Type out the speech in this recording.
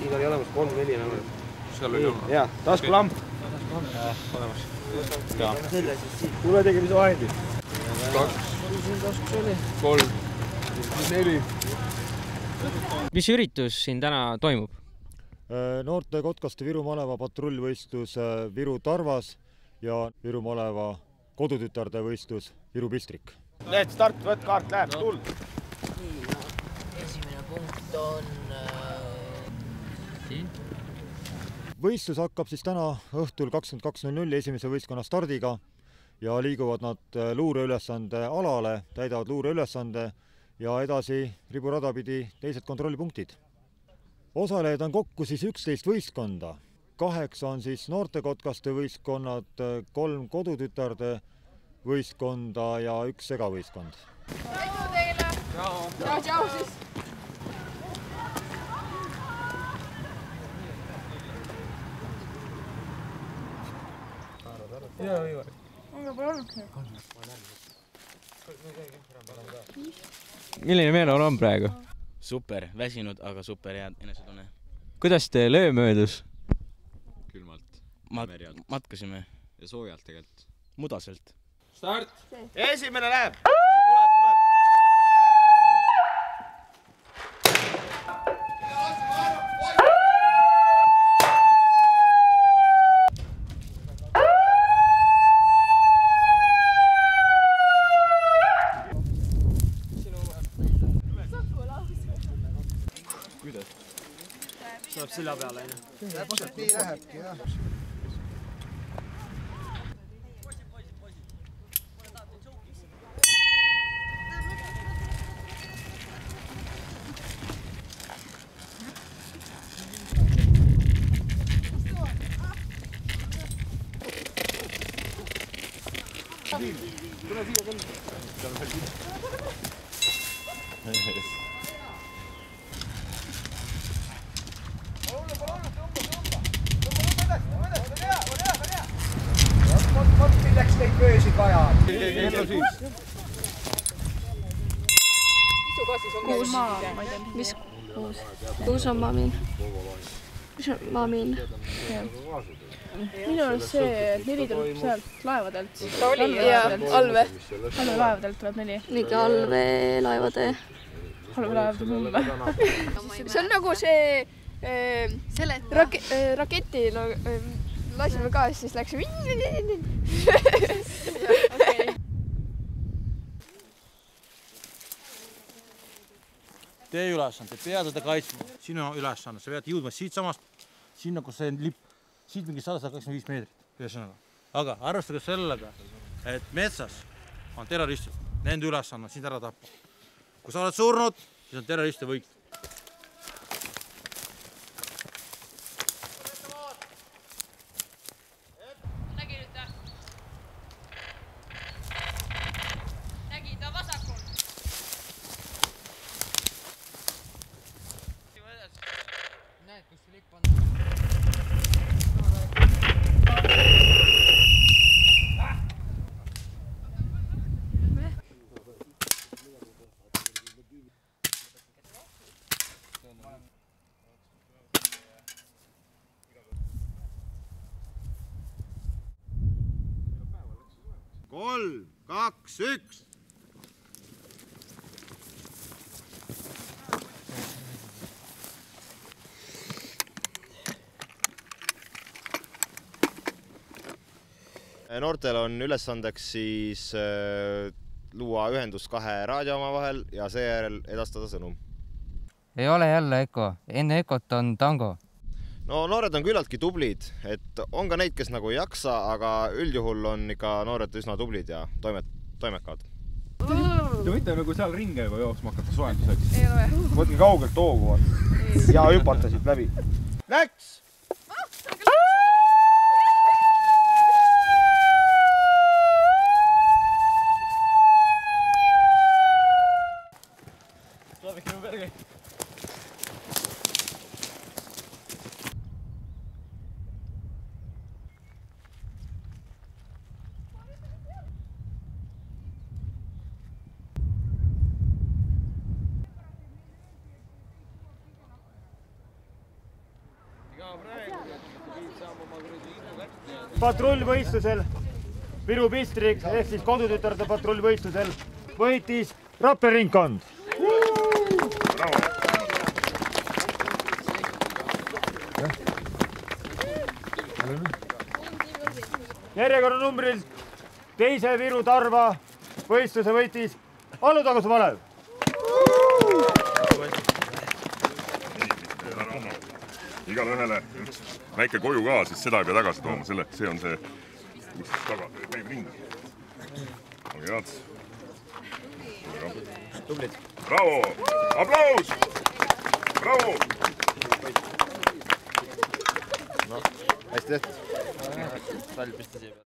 Siin oli olemas 3-4 nagu. Seal oli olnud. Jaa, taskulamp. Olemas. Tule tegemisvahendid. 2, 3, 4. Mis üritus siin täna toimub? Noorte kotkaste Viru maleva patrullvõistlus Viru Tarvas ja Viru maleva kodutütarde võistlus Viru Pistrik. Lähed start, võt kaart, läheb, tuld. Esimene punkt on siin. Võistlus hakkab siis täna õhtul 22.00 esimese võistkonna stardiga ja liiguvad nad luureülesande alale, täidavad luureülesande ja edasi riburada pidi teised kontrollipunktid. Osalejaid on kokku siis 11 võistkonda. 8 on siis noortekotkaste võistkonnad, 3 kodutütarde võistkonda ja 1 segavõistkond. Tänu teile! Tšau siis! Milline meeleolu on praegu? Super, väsinud, aga super hea enesetunne. Kuidas te löö möödus? Külmalt. Matkasime. Ja soojalt tegelikult. Mudaselt. Start! Esimene läheb! Saab silla peale, aine. Täpselt nii lähebki, jah. Tule siia küll. Milleks neid pöösid vaja? Kuus. Mis kuus? Kuus on Mamin. Mis on Mamin? Minu arust see 4 tuleb sealt laevadelt. Ta oli ja Alve. Alve laevadelt tuleb 4. Mingi Alve laevade. Alve laevade mumbe. See on nagu see raketi lasime ka, siis läks Tee ülesanne, te pead seda kaitsma. Sinu ülesanne, sa pead jõudma siit samast, sinna, kus see lipp, siit mingi 125 meetrit. Ühesõnaga. Aga arvestage sellega, et metsas on terroristid. Nende ülesanne on sind ära tappa. Kui sa oled surnud, siis on terroriste võit. Kolm, 2, 1. Noortel on ülesandeks siis luua ühendus 2 raadiojaama vahel ja seejärel edastada sõnum. Ei ole jälle Eko, enne Ekot on tango. No noored on küllaltki tublid, et on ka neid, kes nagu ei jaksa, aga üldjuhul on ikka noored üsna tublid ja toimekad. Te võite nagu seal ringe juba jooksma hakata soojenduseks. Ei ole. Võtke kaugelt hoogu ja hüpata siit läbi. Läks! patrullvõistlusel Viru Bistrik ehk siis kodutütarde patrullvõistlusel võitis Rapla ringkond. Järjekorranumbril teise Viru Tarva võistluse võitis Alutaguse Malev. Igale ühele üks väike koju ka, siis seda ei pea tagasi tooma, see on see, mis taga käib ring. Olge head. Tublid. Bravo! Aplaus! Bravo! No, hästi tehtud. Talv pistas jääb.